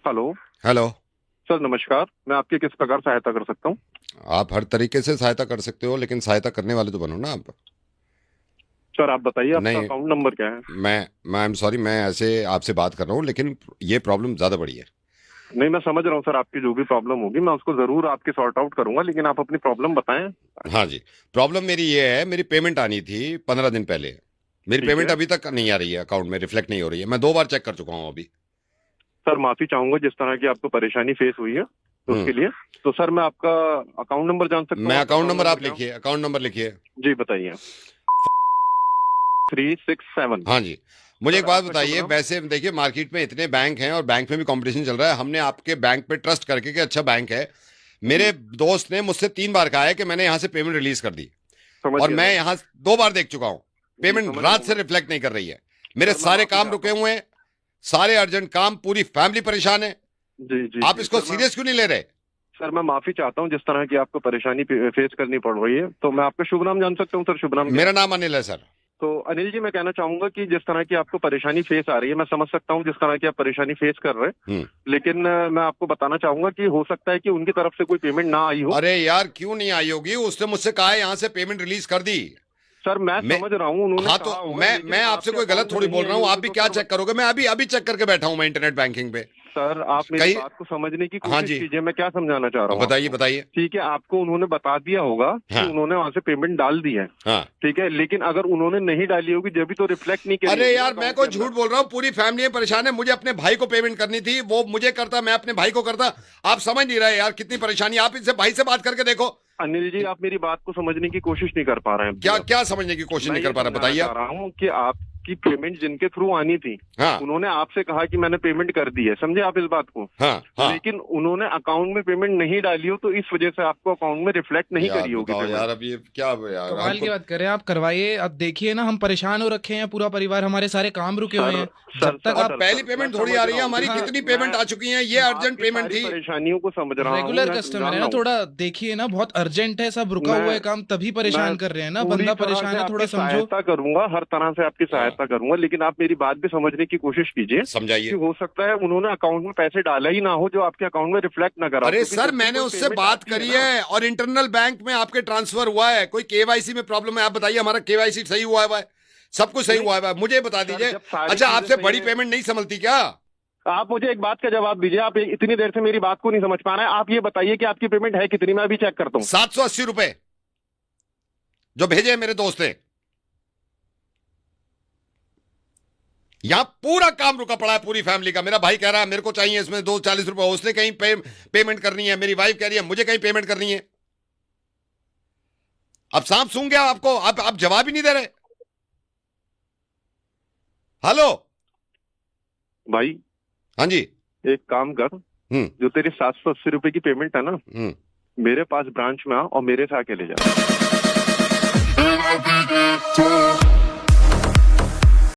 Hello. Hello. Sir नमस्कार, मैं आपकी किस प्रकार सहायता कर सकता हूँ? आप हर तरीके से सहायता कर सकते हो, लेकिन सहायता करने वाले तो बनो ना आप। सर आप बताइए आपका नहीं, अकाउंट नंबर क्या है? मैं आई एम सॉरी, मैं ऐसे आपसे बात कर रहा हूँ, लेकिन ये प्रॉब्लम ज़्यादा बड़ी है। नहीं, मैं समझ रहा हूँ सर, आपकी जो भी प्रॉब्लम होगी मैं उसको जरूर आपकी सॉर्ट आउट करूंगा, लेकिन आप अपनी प्रॉब्लम बताएं। हाँ जी। प्रॉब्लम मेरी ये है, मेरी पेमेंट आनी थी 15 दिन पहले। मेरी ठीक पेमेंट है। अभी तक नहीं आ रही है, अकाउंट में रिफ्लेक्ट नहीं हो रही है। मैं 2 बार चेक कर चुका हूँ अभी। सर माफी चाहूंगा जिस तरह की आपको परेशानी फेस हुई है तो हम्म। उसके लिए। तो सर मैं आपका अकाउंट नंबर जान सकता हूँ? मैं आपका अकाउंट अकाउंट नंबर, नंबर आप क्या हो? लिखिए, अकाउंट नंबर लिखिए। जी बताइए। 367। हाँ जी। मुझे एक सर बात आपका शुभ बताइए, नाम? वैसे देखिए मार्केट में इतने बैंक हैं और बैंक में भी कंपटीशन चल रहा है। हमने आपके बैंक पे ट्रस्ट करके कि अच्छा बैंक है, जी मेरे दोस्त ने मुझसे 3 बार कहा है कि मैंने यहाँ से पेमेंट रिलीज कर दी, समझ और गया मैं सर। यहाँ 2 बार देख चुका हूँ। जी पेमेंट समझ रहा रात हूँ से मैं। रिफ्लेक्ट नहीं कर रही है। मेरे सर मैं सारे माफी काम चाहता रुके हूँ। हुए हैं, सारे अर्जेंट काम, पूरी फैमिली परेशान है। जी जी आप जी इसको सर मैं। सीरियस क्यों नहीं ले रहे? सर मैं माफी चाहता हूँ जिस तरह की आपको परेशानी फेस करनी पड़ रही है। तो मैं आपका शुभ नाम जान सकता हूँ सर? शुभ नाम क्या है? मेरा नाम अनिल है सर। तो अनिल जी मैं कहना चाहूंगा कि जिस तरह की आपको परेशानी फेस आ रही है मैं समझ सकता हूँ जिस तरह की आप परेशानी फेस कर रहे हैं। हम्म। लेकिन मैं आपको बताना चाहूंगा कि हो सकता है कि उनकी तरफ से कोई पेमेंट ना आई हो। अरे यार, क्यों नहीं आई होगी? उसने मुझसे कहा है यहाँ से पेमेंट रिलीज कर दी। सर मैं मैं समझ रहा हूँ उन्होंने हाँ, कहा तो होगा, लेकिन मैं आपसे आपके कोई गलत अकाउंट में थोड़ी नहीं बोल रहा आई हूँ। आप होगी भी तो क्या सर चेक करोगे? मैं अभी अभी चेक करके बैठा हूँ, मैं इंटरनेट बैंकिंग पे। सर आप मेरी कहीं। बात को समझने की हाँ कोशिश जी। कीजिए, मैं क्या समझाना चाह रहा हूँ बताइए आपको। बताइए। ठीक है, आपको उन्होंने बता दिया होगा कि हाँ उन्होंने वहां से पेमेंट डाल दी है। हाँ। ठीक है, लेकिन अगर उन्होंने नहीं डाली होगी जब भी तो रिफ्लेक्ट नहीं करी अरे होगी ना यार, मैं अकाउंट के कोई झूठ अंदर। बोल रहा हूँ? पूरी फैमिली परेशान है। मुझे अपने भाई को पेमेंट करनी थी, वो मुझे करता, मैं अपने भाई को करता। आप समझ नहीं रहे यार कितनी परेशानी। आप इनसे भाई से बात करके देखो। अनिल जी आप मेरी बात को समझने की कोशिश नहीं कर पा रहे हैं अभी क्या आप। क्या समझने की कोशिश मैं नहीं कर ये पा रहा? समझाना बताइए चाह आप। रहा हूँ कि आपकी पेमेंट जिनके थ्रू आनी थी हाँ उन्होंने आपसे कहा कि मैंने पेमेंट कर दी है, समझे आप इस बात को? हाँ हाँ। लेकिन उन्होंने अकाउंट में पेमेंट नहीं डाली हो तो इस वजह से आपको अकाउंट में रिफ्लेक्ट नहीं यार करी होगी बताओ यार, पेमेंट। अब ये क्या यार कमाल हमको। की बात कर रहे हैं आप। करवाइए, अब देखिए ना, हम परेशान हो रखे हैं, पूरा परिवार, हमारे सारे काम रुके हुए सर हैं। सर जब तक सर और आप सर पहली सर मैं पेमेंट थोड़ी समझ आ रही रहा है हूँ। हमारी, देखिए कितनी मैं पेमेंट आ चुकी हैं। ये अर्जेंट आपकी पेमेंट सारी थी। परेशानियों को समझ रहा हूँ, रेगुलर मैं कस्टमर जान है रहा ना, हूँ। थोड़ा देखिए ना, बहुत अर्जेंट है, सब रुका हुआ है काम, तभी मैं परेशान कर रहे हैं ना। पूरी बंदा तरह से परेशान है, थोड़ा आपकी समझो। सहायता करूंगा, हर तरह से आपकी हाँ, सहायता करूंगा, लेकिन आप मेरी बात भी समझने की कोशिश कीजिए कि समझाइए। हो सकता है उन्होंने अकाउंट में पैसे डाला ही ना हो जो आपके अकाउंट में रिफ्लेक्ट ना करा हो, अरे क्योंकि सर, जब भी मैंने कोई उससे पेमेंट बात आती है करी ना। है और इंटरनल बैंक में आपके ट्रांसफर हुआ है। कोई केवाईसी में प्रॉब्लम है? आप बताइए, हमारा केवाईसी सही हुआ है? सब कुछ सही नहीं हुआ है, मुझे बता सर, दीजिए। जब सारी अच्छा, चीजें आपसे सही बड़ी है। पेमेंट नहीं संभलती क्या? आप मुझे एक बात का जवाब दीजिए, आप इतनी देर से मेरी बात को नहीं समझ पा रहे हैं। आप ये बताइए कि आपकी पेमेंट है कितनी, मैं अभी चेक करता हूँ। 780 रुपए जो भेजे हैं मेरे दोस्त ने। यहां पूरा काम रुका पड़ा है, पूरी फैमिली का। मेरा भाई कह रहा है मेरे को चाहिए इसमें 240 रुपए, उसने कहीं पेमेंट करनी है। मेरी वाइफ कह रही है मुझे कहीं पेमेंट करनी है। अब सांप सूंघ गया आपको, आप जवाब ही नहीं दे रहे। हेलो। भाई हाँ जी। एक काम कर, हम्म जो तेरी 780 रुपए की पेमेंट है ना, हम्म। मेरे पास ब्रांच में आ और मेरे से आके ले जा।